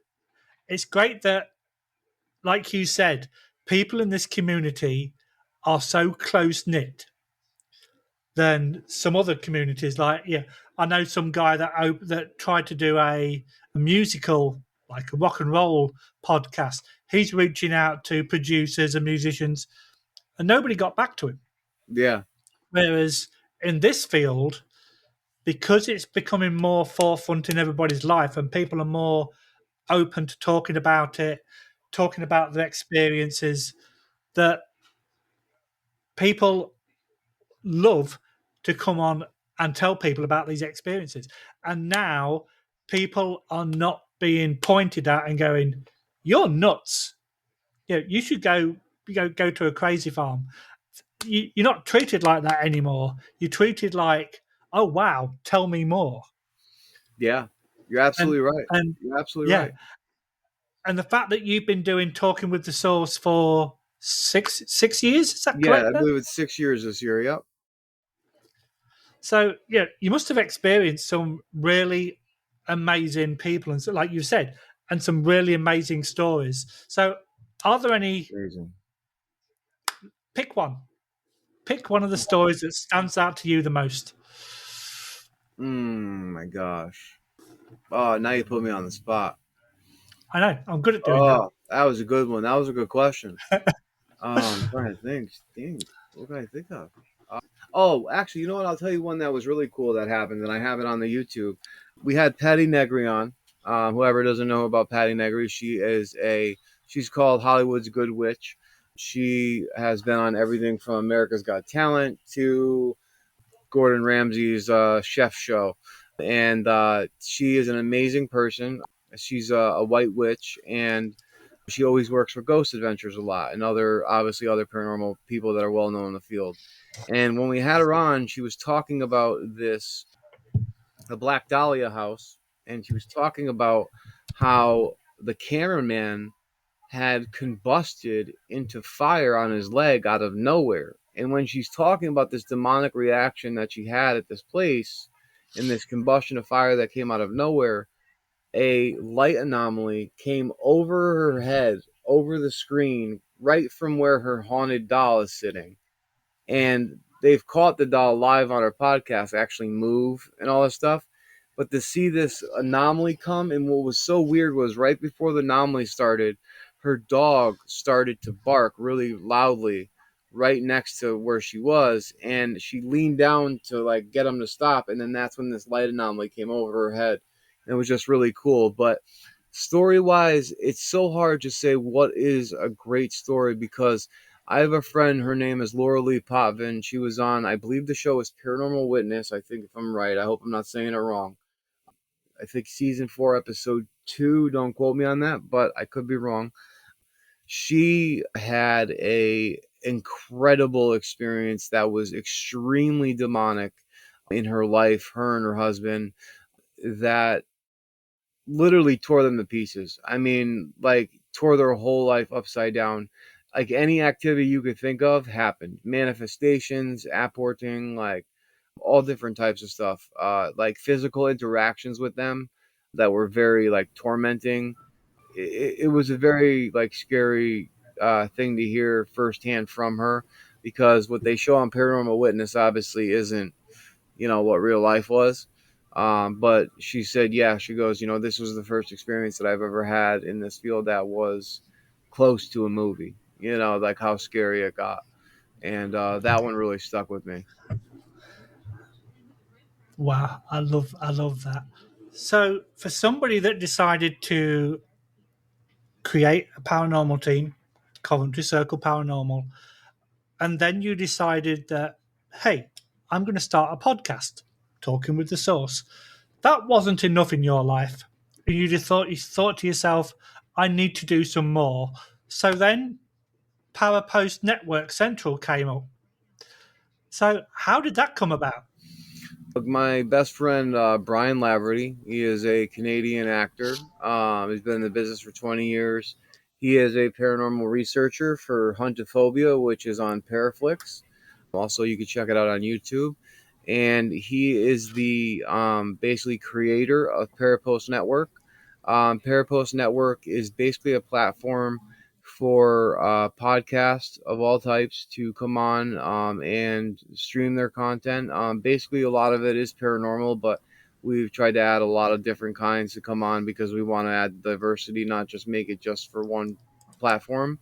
it's great that, like you said, people in this community are so close knit than some other communities. Like, I know some guy that tried to do a musical, like a rock and roll podcast. He's reaching out to producers and musicians, and nobody got back to him. Yeah. Whereas in this field, because it's becoming more forefront in everybody's life, and people are more open to talking about it, talking about their experiences, that people love to come on and tell people about these experiences. And now people are not being pointed at and going, "You're nuts. You should go to a crazy farm." You're not treated like that anymore. You're treated like, "Oh wow, tell me more." Yeah. You're And absolutely right. and You're absolutely yeah, right. and the fact that you've been doing talking with the source for six years, is that Yeah, correct? I Then? believe it's 6 years this year. Yep. So yeah, you must have experienced some really amazing people, and so, like you said, and some really amazing stories. So, are there any? Amazing. Pick one. Pick one of the stories that stands out to you the most. My gosh. Oh, now you put me on the spot. I know I'm good at doing that. Oh, that was a good one. That was a good question. I'm trying to think. Dang, what can I think of? Oh, actually, you know what? I'll tell you one that was really cool that happened, and I have it on the YouTube. We had Patty Negri on. Whoever doesn't know about Patty Negri, she's called Hollywood's Good Witch. She has been on everything from America's Got Talent to Gordon Ramsay's chef show, and she is an amazing person. She's a white witch, and she always works for Ghost Adventures a lot, and obviously other paranormal people that are well known in the field. And when we had her on, she was talking about the Black Dahlia house, and she was talking about how the cameraman had combusted into fire on his leg out of nowhere. And when she's talking about this demonic reaction that she had at this place and this combustion of fire that came out of nowhere, a light anomaly came over her head, over the screen, right from where her haunted doll is sitting. And they've caught the doll live on our podcast actually move and all this stuff. But to see this anomaly come, and what was so weird was right before the anomaly started, her dog started to bark really loudly right next to where she was, and she leaned down to like get him to stop, and then that's when this light anomaly came over her head. And it was just really cool. But story wise, it's so hard to say what is a great story because I have a friend, her name is Laura Lee Potvin. She was on, I believe the show is Paranormal Witness. I think if I'm right, I hope I'm not saying it wrong. I think season 4, episode 2. Don't quote me on that, but I could be wrong. She had a incredible experience that was extremely demonic in her life, her and her husband, that literally tore them to pieces. I mean, like tore their whole life upside down. Like any activity you could think of happened. Manifestations, apporting, like all different types of stuff. Like physical interactions with them that were very like tormenting. It was a very like scary thing to hear firsthand from her because what they show on Paranormal Witness obviously isn't what real life was. But she said, yeah, she goes, this was the first experience that I've ever had in this field that was close to a movie, like how scary it got. And that one really stuck with me. Wow, I love that. So, for somebody that decided to create a paranormal team, Coventry Circle Paranormal, and then you decided that, hey, I'm going to start a podcast, talking with the source. That wasn't enough in your life. You thought to yourself, I need to do some more. So then Parapost Network Central came up. So how did that come about? My best friend, Brian Laverty, he is a Canadian actor. He's been in the business for 20 years. He is a paranormal researcher for Huntophobia, which is on Paraflix. Also, you can check it out on YouTube. And he is the basically creator of Parapost Network. Parapost Network is basically a platform for podcasts of all types to come on and stream their content. Basically, a lot of it is paranormal, but we've tried to add a lot of different kinds to come on because we want to add diversity, not just make it just for one platform.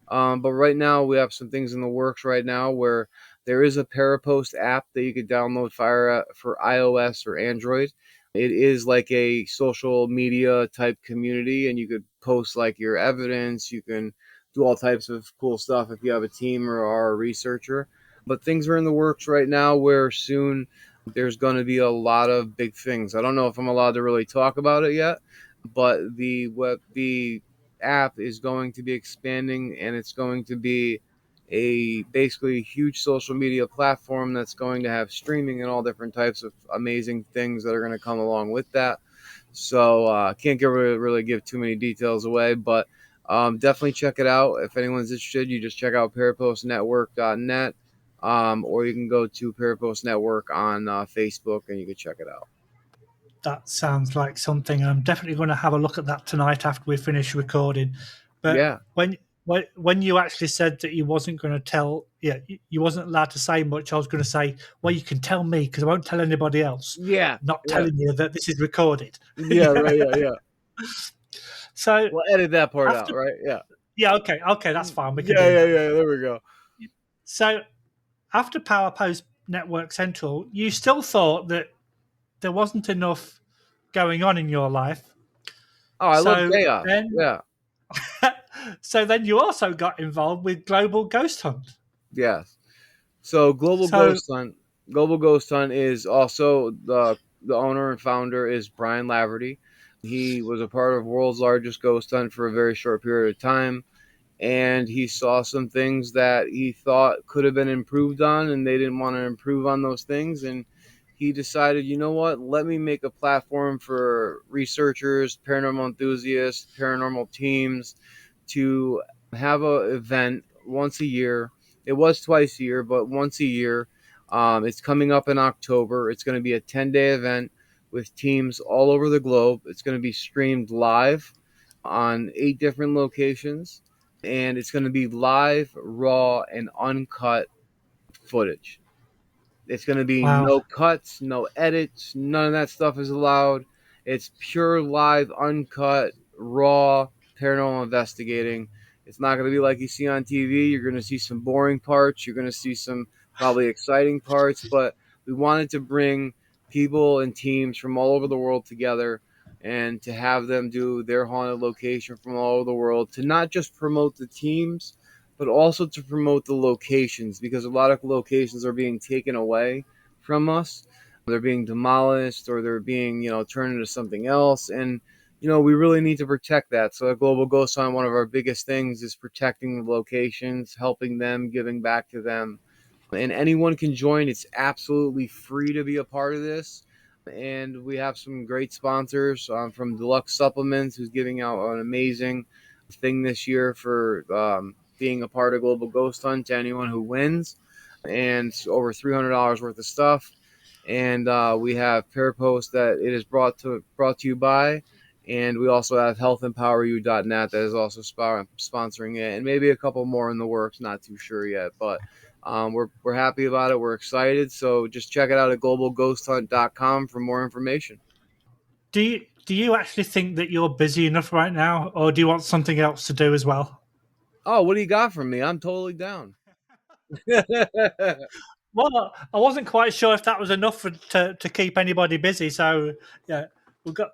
But right now, we have some things in the works right now where there is a Parapost app that you could download for iOS or Android. It is like a social media type community, and you could post like your evidence. You can do all types of cool stuff if you have a team or are a researcher. But things are in the works right now where soon there's going to be a lot of big things. I don't know if I'm allowed to really talk about it yet, but the app is going to be expanding, and it's going to be a basically huge social media platform that's going to have streaming and all different types of amazing things that are going to come along with that. So can't really give too many details away, but definitely check it out. If anyone's interested, you just check out parapostnetwork.net. or you can go to Parapost Network on Facebook and you can check it out. That sounds like something. I'm definitely going to have a look at that tonight after we finish recording. But Yeah. when you actually said that you wasn't going to tell, you wasn't allowed to say much, I was going to say, well, you can tell me because I won't tell anybody else. Yeah. Not Yeah. telling you that this is recorded. Yeah. Right. Yeah. So We'll edit that part after, out, right? Yeah. yeah, okay, that's fine. We can Yeah. do Yeah. that. Yeah. There we go. So after Parapost Network Central, you still thought that there wasn't enough going on in your life. Oh, I love So chaos. then, Yeah. so then you also got involved with Global Ghost Hunt. Yes. So So Global Ghost Hunt is also the owner and founder is Brian Laverty. He was a part of world's largest ghost hunt for a very short period of time, and he saw some things that he thought could have been improved on, and they didn't want to improve on those things, and he decided, you know what, let me make a platform for researchers, paranormal enthusiasts, paranormal teams to have a event once a year. It was twice a year, but once a year. It's coming up in October. It's going to be a 10-day event with teams all over the globe. It's going to be streamed live on 8 different locations, and it's going to be live, raw, and uncut footage. It's going to be wow, no cuts, no edits, none of that stuff is allowed. It's pure live, uncut, raw paranormal investigating. It's not going to be like you see on TV. You're going to see some boring parts. You're going to see some probably exciting parts, but we wanted to bring people and teams from all over the world together and to have them do their haunted location from all over the world to not just promote the teams, but also to promote the locations, because a lot of locations are being taken away from us. They're being demolished or they're being, turned into something else. And, we really need to protect that. So at Global Ghost Hunt, one of our biggest things is protecting the locations, helping them, giving back to them. And anyone can join. It's absolutely free to be a part of this. And we have some great sponsors from Deluxe Supplements, who's giving out an amazing thing this year for being a part of Global Ghost Hunt to anyone who wins, and it's over $300 worth of stuff. And we have Parapost that it is brought to you by, and we also have healthempoweryou.net that is also sponsoring it, and maybe a couple more in the works. Not too sure yet, but we're happy about it. We're excited. So just check it out at globalghosthunt.com for more information. do you actually think that you're busy enough right now, or do you want something else to do as well? Oh, what do you got from me? I'm totally down. Well, I wasn't quite sure if that was enough to keep anybody busy. So yeah, we've got.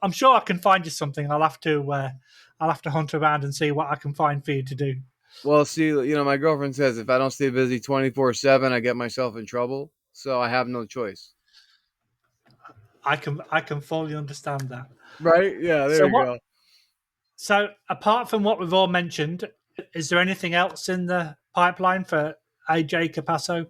I'm sure I can find you something. I'll have to hunt around and see what I can find for you to do. Well, see, my girlfriend says if I don't stay busy 24/7, I get myself in trouble. So I have no choice. I can fully understand that. Right? Yeah, there So you go. So apart from what we've all mentioned, is there anything else in the pipeline for AJ Capasso?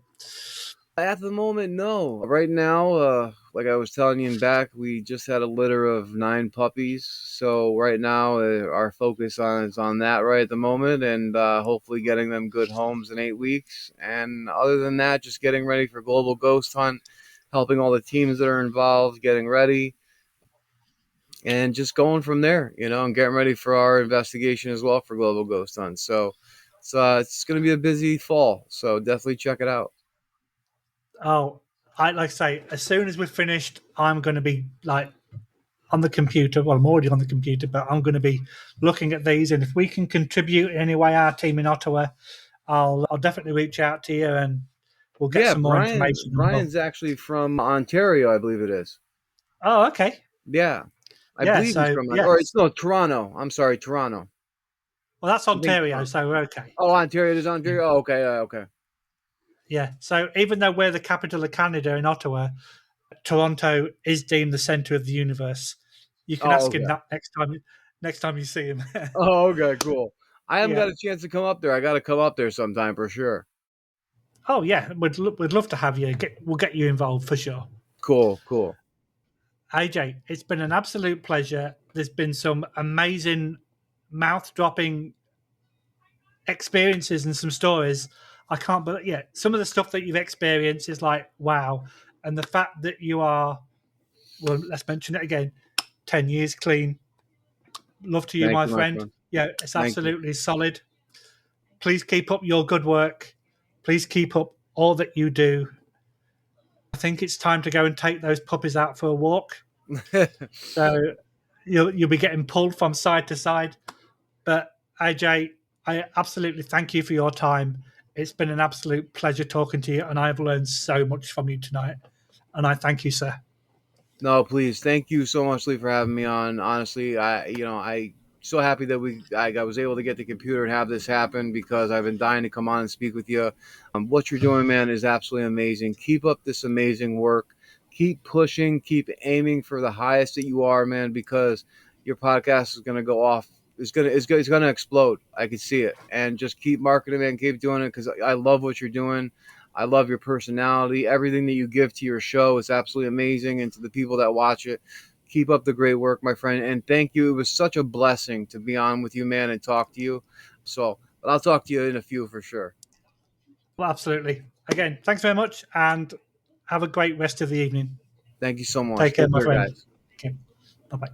At the moment, no. Right now, like I was telling you in back, we just had a litter of 9 puppies. So right now, our focus is on that right at the moment, and hopefully getting them good homes in 8 weeks. And other than that, just getting ready for Global Ghost Hunt, helping all the teams that are involved, getting ready, and just going from there, and getting ready for our investigation as well for Global Ghost Hunt. So it's going to be a busy fall. So definitely check it out. Oh, I like I say, as soon as we've finished, I'm going to be like on the computer. Well, I'm already on the computer, but I'm going to be looking at these. And if we can contribute in any way, our team in Ottawa, I'll definitely reach out to you and we'll get Yeah, some more information. Brian's actually from Ontario, I believe it is. Oh, okay. Yeah, I Yeah. believe he's So from, or it's yes. no, Toronto. I'm sorry, Toronto. Well, that's I think Ontario, Toronto. so we're okay. Oh, Ontario, it is Ontario. Oh, okay, okay. Yeah. So even though we're the capital of Canada in Ottawa, Toronto is deemed the center of the universe. You can Oh, ask him okay. that next time you see him. Oh, okay, cool. I haven't Yeah. got a chance to come up there. I got to come up there sometime for sure. Oh yeah, we'd love to have you. We'll get you involved for sure. Cool. AJ, it's been an absolute pleasure. There's been some amazing mouth dropping experiences and some stories. I can't believe, yeah, some of the stuff that you've experienced is like, wow. And the fact that you are, well, let's mention it again, 10 years clean. Love to you, Thank my you, my friend. friend. Yeah, it's Thank you. absolutely solid. Please keep up your good work. Please keep up all that you do. I think it's time to go and take those puppies out for a walk. So you'll be getting pulled from side to side. But AJ, I absolutely thank you for your time. It's been an absolute pleasure talking to you, and I've learned so much from you tonight. And I thank you, sir. No, please. Thank you so much, Lee, for having me on. Honestly, I so happy that I was able to get the computer and have this happen because I've been dying to come on and speak with you. What you're doing, man, is absolutely amazing. Keep up this amazing work. Keep pushing. Keep aiming for the highest that you are, man, because your podcast is going to go off. It's gonna explode. I can see it. And just keep marketing, man. Keep doing it because I love what you're doing. I love your personality. Everything that you give to your show is absolutely amazing. And to the people that watch it, keep up the great work, my friend. And thank you. It was such a blessing to be on with you, man, and talk to you. So I'll talk to you in a few for sure. Well, absolutely. Again, thanks very much, and have a great rest of the evening. Thank you so much. Take care, Take my care, friend. guys. Okay. Bye bye.